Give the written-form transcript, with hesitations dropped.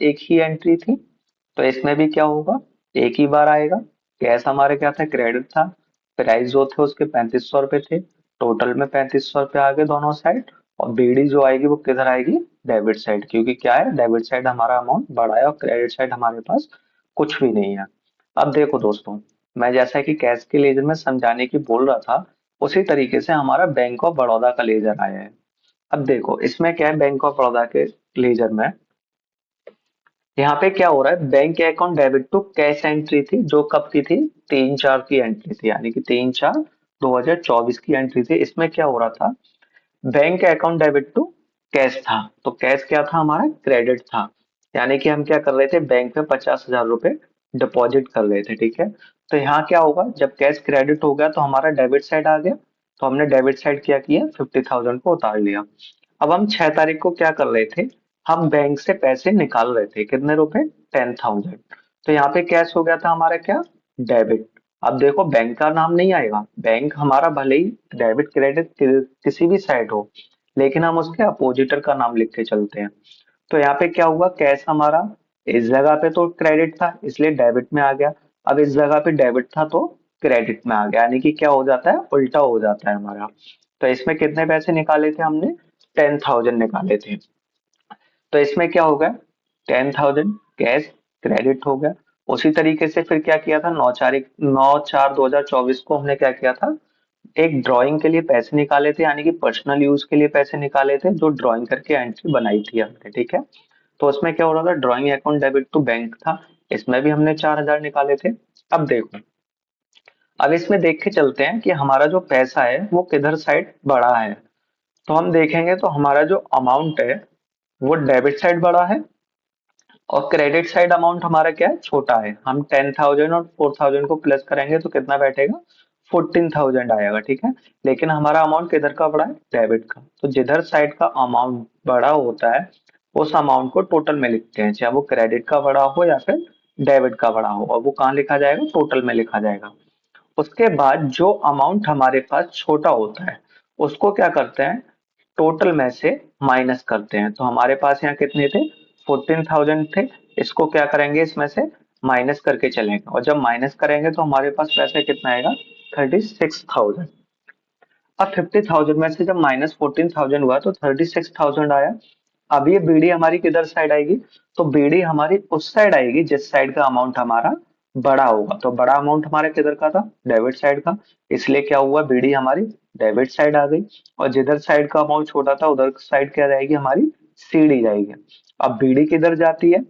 एक ही एंट्री थी, तो इसमें भी क्या होगा, एक ही बार आएगा। कैश हमारे क्या था, क्रेडिट था। प्राइस जो थे उसके 3500 रुपए थे। टोटल में 3500 रुपए आ गए दोनों साइड। और बीडी जो आएगी वो किधर आएगी, डेबिट साइड, क्योंकि क्या है, डेबिट साइड हमारा अमाउंट बड़ा है और क्रेडिट साइड हमारे पास कुछ भी नहीं है। अब देखो दोस्तों, मैं जैसा कि कैश के लेजर में समझाने की बोल रहा था, उसी तरीके से हमारा बैंक ऑफ बड़ौदा का लेजर आया है। अब देखो इसमें क्या है, बैंक ऑफ बड़ौदा के लेजर में यहाँ पे क्या हो रहा है, bank account debit to cash entry थी, जो कब की थी, 3/4 की एंट्री थी, यानी कि 3/4/2024 की एंट्री थी। इसमें क्या हो रहा था, bank account debit to cash था, तो कैश क्या था हमारा, क्रेडिट था। यानी कि हम क्या कर रहे थे, बैंक में 50,000 रुपए डिपॉजिट कर रहे थे, ठीक है। तो यहाँ क्या होगा, जब कैश क्रेडिट हो गया तो हमारा डेबिट साइड आ गया। तो हमने डेबिट साइड क्या किया, 50,000 को उतार लिया। अब हम 6 तारीख को क्या कर रहे थे, हम बैंक से पैसे निकाल रहे थे, कितने रुपए, 10,000। तो यहाँ पे कैश हो गया था हमारा क्या, डेबिट। अब देखो बैंक का नाम नहीं आएगा, बैंक हमारा भले ही डेबिट क्रेडिट किसी भी साइड हो, लेकिन हम उसके अपोजिटर का नाम लिख के चलते हैं। तो यहाँ पे क्या हुआ, कैश हमारा इस जगह पे तो क्रेडिट था इसलिए डेबिट में आ गया। अब इस जगह पे डेबिट था तो क्रेडिट में आ गया, यानी कि क्या हो जाता है, उल्टा हो जाता है हमारा। तो इसमें कितने पैसे निकाले थे हमने, 10,000 निकाले थे। तो इसमें क्या हो गया, 10,000 कैश क्रेडिट हो गया। उसी तरीके से फिर क्या किया था, 9/4/2024 को हमने क्या किया था, एक ड्राइंग के लिए पैसे निकाले थे, यानी कि पर्सनल यूज के लिए पैसे निकाले थे, जो ड्राइंग करके एंट्री बनाई थी हमने, ठीक है। तो उसमें क्या हो रहा था, drawing account debit to bank था, इसमें भी हमने 4,000 निकाले थे। अब देखो, अब इसमें देख के चलते हैं कि हमारा जो पैसा है वो किधर साइड बढ़ा है। तो हम देखेंगे तो हमारा जो अमाउंट है वो डेबिट साइड बढ़ा है, और क्रेडिट साइड अमाउंट हमारा क्या है, छोटा है। हम 10,000 और 4,000 को प्लस करेंगे तो कितना बैठेगा, 14,000 आएगा, ठीक है। लेकिन हमारा अमाउंट किधर का बड़ा है, डेबिट का। तो जिधर साइड का अमाउंट बड़ा होता है उस अमाउंट को टोटल में लिखते हैं, चाहे वो क्रेडिट का बड़ा हो या फिर डेबिट का बड़ा हो, और वो कहाँ लिखा जाएगा, टोटल में लिखा जाएगा। उसके बाद जो अमाउंट हमारे पास छोटा होता है उसको क्या करते हैं, टोटल में से माइनस करते हैं। तो हमारे पास यहाँ कितने थे, 14,000 थे। इसको क्या करेंगे, इसमें से माइनस करके चलेंगे, और जब माइनस करेंगे तो हमारे पास पैसा कितना आएगा, 36,000। अब 50,000 में से जब -14,000 हुआ तो 36,000 आया। अब ये बीडी हमारी किधर साइड आएगी, तो बीडी हमारी उस साइड आएगी जिस साइड का अमाउंट हमारा बड़ा होगा। तो बड़ा अमाउंट हमारे किधर का था, डेबिट साइड का, इसलिए क्या हुआ, बीडी हमारी डेबिट साइड आ गई। और जिधर साइड का अमाउंट छोटा था उधर साइड क्या जाएगी हमारी, सीडी जाएगी। अब बीडी किधर जाती है,